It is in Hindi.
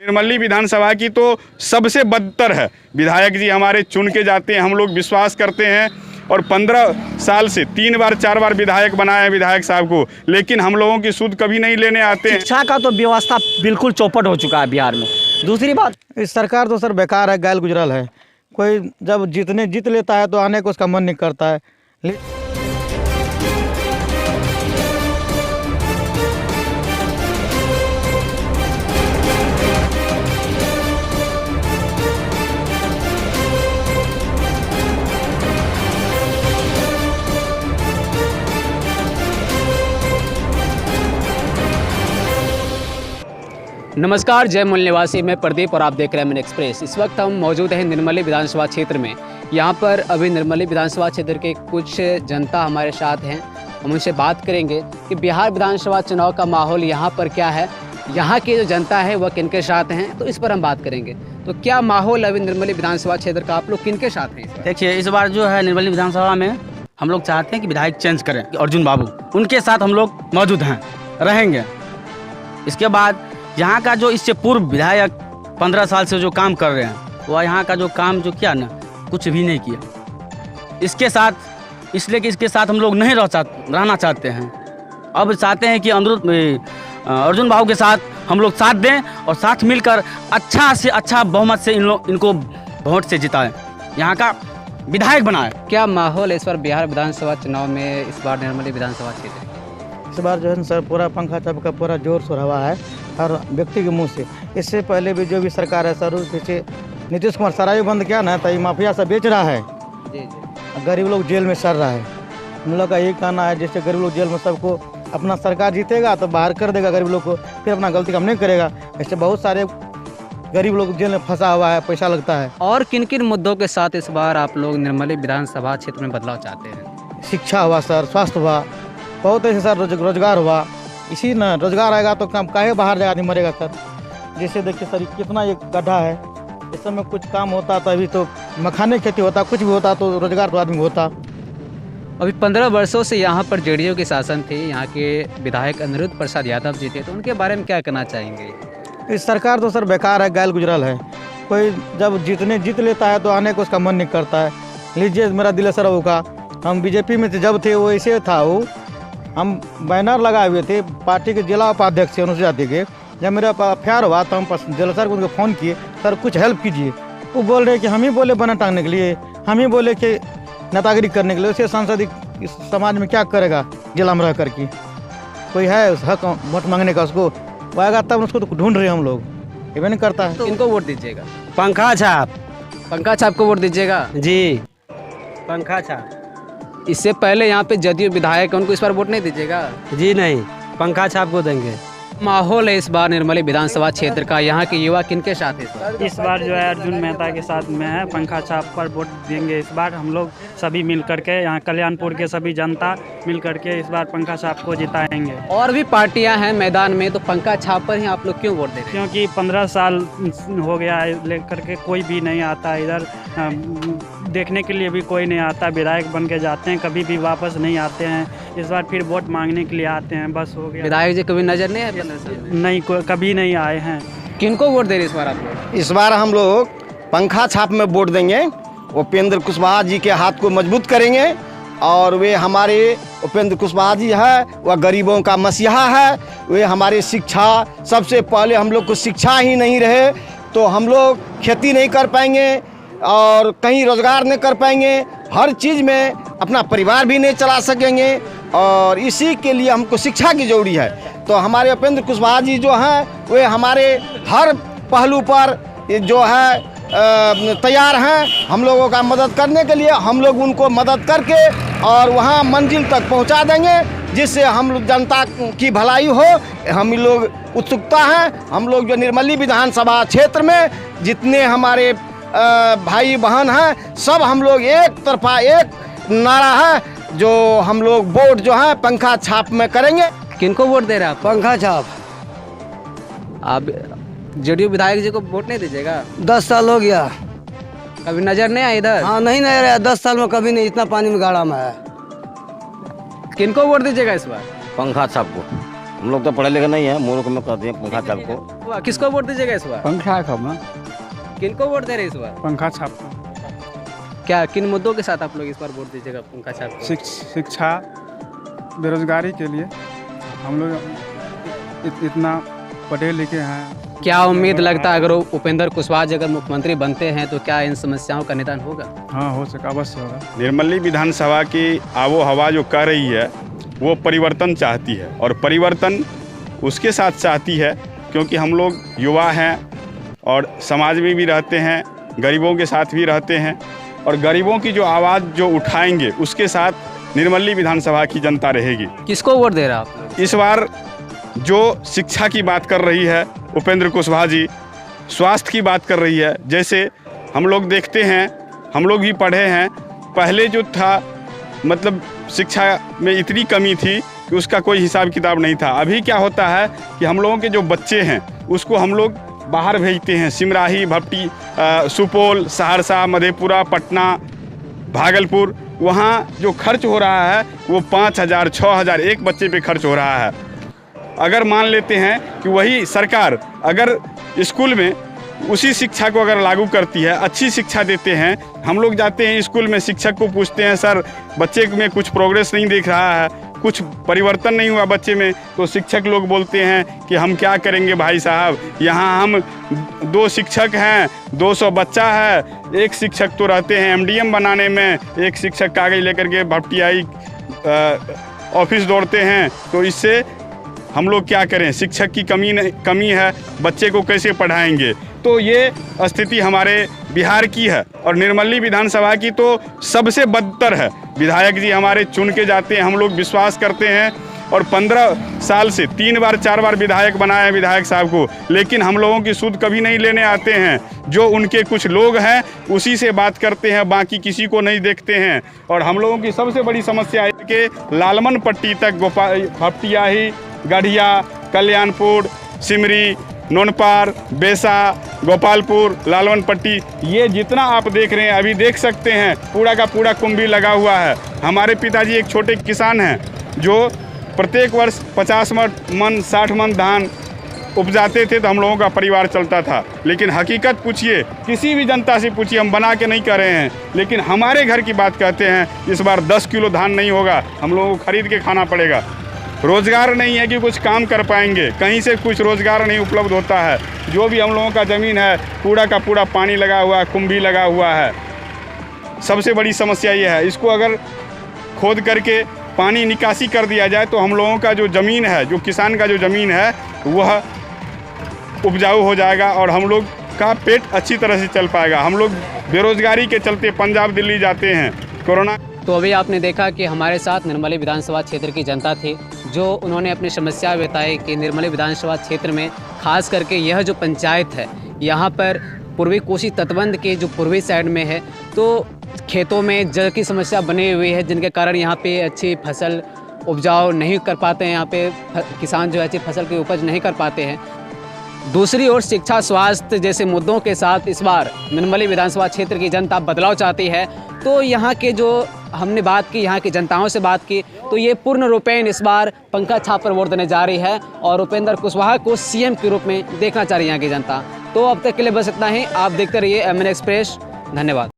निर्मली विधानसभा की तो सबसे बदतर है। विधायक जी हमारे चुन के जाते हैं, हम लोग विश्वास करते हैं और 15 साल से 3 बार 4 बार विधायक बनाए हैं विधायक साहब को, लेकिन हम लोगों की सुध कभी नहीं लेने आते हैं। शिक्षा का तो व्यवस्था बिल्कुल चौपट हो चुका है बिहार में। दूसरी बात, इस सरकार तो सर बेकार है, गैल गुजरल है। कोई जब जीत लेता है तो आने को उसका मन नहीं करता है। नमस्कार, जय मूल निवासी, मैं प्रदीप और आप देख रहे हैं मन एक्सप्रेस। इस वक्त हम मौजूद हैं निर्मली विधानसभा क्षेत्र में। यहाँ पर अभी निर्मली विधानसभा क्षेत्र के कुछ जनता हमारे साथ हैं। हम उनसे बात करेंगे कि बिहार विधानसभा चुनाव का माहौल यहाँ पर क्या है, यहाँ की जो जनता है वह किनके साथ हैं, तो इस पर हम बात करेंगे। तो क्या माहौल अभी निर्मली विधानसभा क्षेत्र का, आप लोग किनके साथ हैं? देखिए, इस बार जो है निर्मली विधानसभा में हम लोग चाहते हैं कि विधायक चेंज करें, अर्जुन बाबू, उनके साथ हम लोग मौजूद हैं, रहेंगे। इसके बाद यहाँ का जो इससे पूर्व विधायक 15 साल से जो काम कर रहे हैं, वह यहाँ का जो काम जो किया ना, कुछ भी नहीं किया। इसके साथ इसलिए कि इसके साथ हम लोग नहीं रहना चाहते हैं। अब चाहते हैं कि अर्जुन बाबू के साथ हम लोग साथ दें और साथ मिलकर अच्छा से अच्छा बहुमत से इनको वोट से जिताएं, यहाँ का विधायक बनाएं। क्या माहौल है इस बार बिहार विधानसभा चुनाव में, इस बार निर्मली विधानसभा क्षेत्र? इस बार जो है ना सर, पूरा पंखा चप का पूरा जोर शोर हवा है हर व्यक्ति के मुंह से। इससे पहले भी जो भी सरकार है सर, उस पीछे नीतीश कुमार सराय बंद किया ना, तो ये माफिया सब बेच रहा है। जी। गरीब लोग जेल में सड़ रहा है। हम लोग का यही कहना है, जैसे गरीब लोग जेल में सबको अपना सरकार जीतेगा तो बाहर कर देगा गरीब लोग को, फिर अपना गलती काम नहीं करेगा। ऐसे बहुत सारे गरीब लोग जेल में फंसा हुआ है, पैसा लगता है। और किन किन मुद्दों के साथ इस बार आप लोग निर्मली विधानसभा क्षेत्र में बदलाव चाहते हैं? शिक्षा हुआ सर, स्वास्थ्य हुआ, बहुत ऐसे सर, रोजगार हुआ। इसी ना रोजगार आएगा तो काम काहे बाहर जाएगा, नहीं मरेगा सर। जैसे देखिए सर, कितना ये गड्ढा है, इस समय कुछ काम होता तो अभी तो मखाने खेती होता, कुछ भी होता तो रोजगार तो आदमी होता। अभी 15 वर्षों से यहाँ पर जेडीयू के शासन थे, यहाँ के विधायक अनिरुद्ध प्रसाद यादव जी थे, तो उनके बारे में क्या कहना चाहेंगे? इस सरकार तो सर बेकार है, गैल गुजरल है। कोई जब जीत लेता है तो आने को उसका मन नहीं करता है। लीजिए मेरा दिल सर का, हम बीजेपी में जब थे वो ऐसे था, वो हम बैनर लगाए हुए थे पार्टी के जिला उपाध्यक्ष अनुसूचित जाति के। जब मेरा अफेयर हुआ तो हम जिला सर को उनको फ़ोन किए, सर कुछ हेल्प कीजिए। वो बोल रहे कि हम ही बोले बैनर टांगने के लिए, हम ही बोले कि नेतागिरी करने के लिए। उसे सांसद इस समाज में क्या करेगा जिला में रह करके? कोई है उस हक वोट मांगने का, उसको वो आएगा तब उसको तो ढूंढ रहे हैं हम लोग, ये भी नहीं करता है। तो इनको वोट दीजिएगा? पंखा छाप को वोट दीजिएगा जी, पंखा छाप। इससे पहले यहाँ पे जदयू विधायक है, उनको इस बार वोट नहीं दीजिएगा? जी नहीं, पंखा छाप को देंगे। माहौल है इस बार निर्मली विधानसभा क्षेत्र का, यहाँ के युवा किनके साथ है इस बार जो है अर्जुन मेहता के साथ में है। पंखा छाप पर वोट देंगे इस बार हम लोग सभी मिल करके, यहाँ कल्याणपुर के सभी जनता मिल करके इस बार पंखा छाप को जिताएंगे। और भी पार्टियां हैं मैदान में, तो पंखा छाप पर ही आप लोग क्यों वोट दे रहे हैं? क्योंकि 15 साल हो गया है लेकर के, कोई भी नहीं आता इधर देखने के लिए, भी कोई नहीं आता। विधायक बन के जाते हैं, कभी भी वापस नहीं आते हैं। इस बार फिर वोट मांगने के लिए आते हैं, बस हो गया। विधायक जी कभी नजर नहीं आए? नहीं, कभी नहीं आए हैं। किनको वोट दे रहे इस बार आप लोग? इस बार हम लोग पंखा छाप में वोट देंगे। उपेंद्र कुशवाहा जी के हाथ को मजबूत करेंगे, और वे हमारे उपेंद्र कुशवाहा जी है, वह गरीबों का मसीहा है। वे हमारे शिक्षा, सबसे पहले हम लोग को शिक्षा ही नहीं रहे तो हम लोग खेती नहीं कर पाएंगे और कहीं रोजगार नहीं कर पाएंगे, हर चीज़ में अपना परिवार भी नहीं चला सकेंगे। और इसी के लिए हमको शिक्षा की जरूरी है। तो हमारे उपेंद्र कुशवाहा जी जो हैं, वे हमारे हर पहलू पर जो है तैयार हैं हम लोगों का मदद करने के लिए। हम लोग उनको मदद करके और वहाँ मंजिल तक पहुँचा देंगे, जिससे हम लोग जनता की भलाई हो। हम लोग उत्सुकता हैं। हम लोग जो निर्मली विधानसभा क्षेत्र में जितने हमारे भाई बहन हैं, सब हम लोग एक तरफा एक नारा है, जो हम लोग वोट जो है पंखा छाप में करेंगे। किनको वोट दे रहे हैं आप? पंखा छाप। आप जेडीयू विधायक जी को वोट नहीं दीजिएगा? 10 साल हो गया, कभी नजर नहीं आया इधर? हाँ, नहीं रहा 10 साल में, कभी नहीं। इतना पानी में गाड़ा में है। किनको वोट दीजिएगा इस बार? पंखा छाप को। हम लोग तो पढ़े लिखे नहीं है, मूर्ख में कहते हैं पंखा छाप को। किसको वोट दीजिएगा इस बार? पंखा खबर किनको वोट दे रहे हैं इस बार? पंखा छाप क्या किन मुद्दों के साथ आप लोग इस बार वोट दीजिएगा पंखा छाप को? शिक्षा बेरोजगारी के लिए हम लोग इतना पढ़े लिखे हैं। क्या उम्मीद लगता है अगर उपेंद्र कुशवाहा जी अगर मुख्यमंत्री बनते हैं तो क्या इन समस्याओं का निदान होगा? हाँ, हो सका, अवश्य होगा। निर्मली विधानसभा की आबो हवा जो कह रही है वो परिवर्तन चाहती है, और परिवर्तन उसके साथ चाहती है क्योंकि हम लोग युवा हैं और समाज में भी रहते हैं, गरीबों के साथ भी रहते हैं, और गरीबों की जो आवाज़ जो उठाएंगे उसके साथ निर्मली विधानसभा की जनता रहेगी। किसको वोट दे रहा है आप? इस बार जो शिक्षा की बात कर रही है उपेंद्र कुशवाहा जी, स्वास्थ्य की बात कर रही है, जैसे हम लोग देखते हैं, हम लोग भी पढ़े हैं, पहले जो था मतलब शिक्षा में इतनी कमी थी कि उसका कोई हिसाब किताब नहीं था। अभी क्या होता है कि हम लोगों के जो बच्चे हैं उसको हम लोग बाहर भेजते हैं, सिमराही, भपटी, सुपौल, सहरसा, मधेपुरा, पटना, भागलपुर, वहाँ जो खर्च हो रहा है वो 5,000 6,000 एक बच्चे पे खर्च हो रहा है। अगर मान लेते हैं कि वही सरकार अगर स्कूल में उसी शिक्षा को अगर लागू करती है, अच्छी शिक्षा देते हैं, हम लोग जाते हैं स्कूल में, शिक्षक को पूछते हैं सर बच्चे में कुछ प्रोग्रेस नहीं दिख रहा है, कुछ परिवर्तन नहीं हुआ बच्चे में, तो शिक्षक लोग बोलते हैं कि हम क्या करेंगे भाई साहब, यहाँ हम 2 शिक्षक हैं, 200 बच्चा है, एक शिक्षक तो रहते हैं MDM बनाने में, एक शिक्षक कागज लेकर के भपटियाई ऑफिस दौड़ते हैं, तो इससे हम लोग क्या करें, शिक्षक की कमी है, बच्चे को कैसे पढ़ाएंगे। तो ये स्थिति हमारे बिहार की है, और निर्मली विधानसभा की तो सबसे बदतर है। विधायक जी हमारे चुन के जाते हैं, हम लोग विश्वास करते हैं, और 15 साल से 3 बार 4 बार विधायक बनाए हैं विधायक साहब को, लेकिन हम लोगों की सुध कभी नहीं लेने आते हैं। जो उनके कुछ लोग हैं उसी से बात करते हैं, बाकी किसी को नहीं देखते हैं। और हम लोगों की सबसे बड़ी समस्या है कि लालमन पट्टी तक भपटियाही, गढ़िया, कल्याणपुर, सिमरी, नोनपार, बेसा, गोपालपुर, लालवन पट्टी, ये जितना आप देख रहे हैं, अभी देख सकते हैं पूरा का पूरा कुंभी लगा हुआ है। हमारे पिताजी एक छोटे किसान हैं जो प्रत्येक वर्ष 50 मन 60 मन धान उपजाते थे, तो हम लोगों का परिवार चलता था। लेकिन हकीकत पूछिए, किसी भी जनता से पूछिए, हम बना के नहीं कर रहे हैं, लेकिन हमारे घर की बात कहते हैं, इस बार 10 किलो धान नहीं होगा, हम लोगों को खरीद के खाना पड़ेगा। रोज़गार नहीं है कि कुछ काम कर पाएंगे, कहीं से कुछ रोज़गार नहीं उपलब्ध होता है। जो भी हम लोगों का ज़मीन है पूरा का पूरा पानी लगा हुआ है, कुंभी लगा हुआ है। सबसे बड़ी समस्या ये है, इसको अगर खोद करके पानी निकासी कर दिया जाए तो हम लोगों का जो ज़मीन है, जो किसान का जो ज़मीन है वह उपजाऊ हो जाएगा, और हम लोग का पेट अच्छी तरह से चल पाएगा। हम लोग बेरोज़गारी के चलते पंजाब दिल्ली जाते हैं, कोरोना। तो अभी आपने देखा कि हमारे साथ निर्मली विधानसभा क्षेत्र की जनता थी, जो उन्होंने अपनी समस्या बताई कि निर्मली विधानसभा क्षेत्र में खास करके यह जो पंचायत है, यहाँ पर पूर्वी कोसी तटबंध के जो पूर्वी साइड में है, तो खेतों में जल की समस्या बनी हुई है, जिनके कारण यहाँ पे अच्छी फसल उपजाऊ नहीं कर पाते हैं, यहाँ पे किसान जो है अच्छी फसल की उपज नहीं कर पाते हैं। दूसरी ओर शिक्षा, स्वास्थ्य जैसे मुद्दों के साथ इस बार निर्मली विधानसभा क्षेत्र की जनता बदलाव चाहती है। तो यहाँ के जो हमने बात की, यहाँ की जनताओं से बात की, तो ये पूर्ण रूपेण इस बार पंखा छाप पर वोट देने जा रही है, और उपेंद्र कुशवाहा को CM के रूप में देखना चाह रही है यहाँ की जनता। तो अब तक के लिए बस इतना ही। आप देखते रहिए MN एक्सप्रेस। धन्यवाद।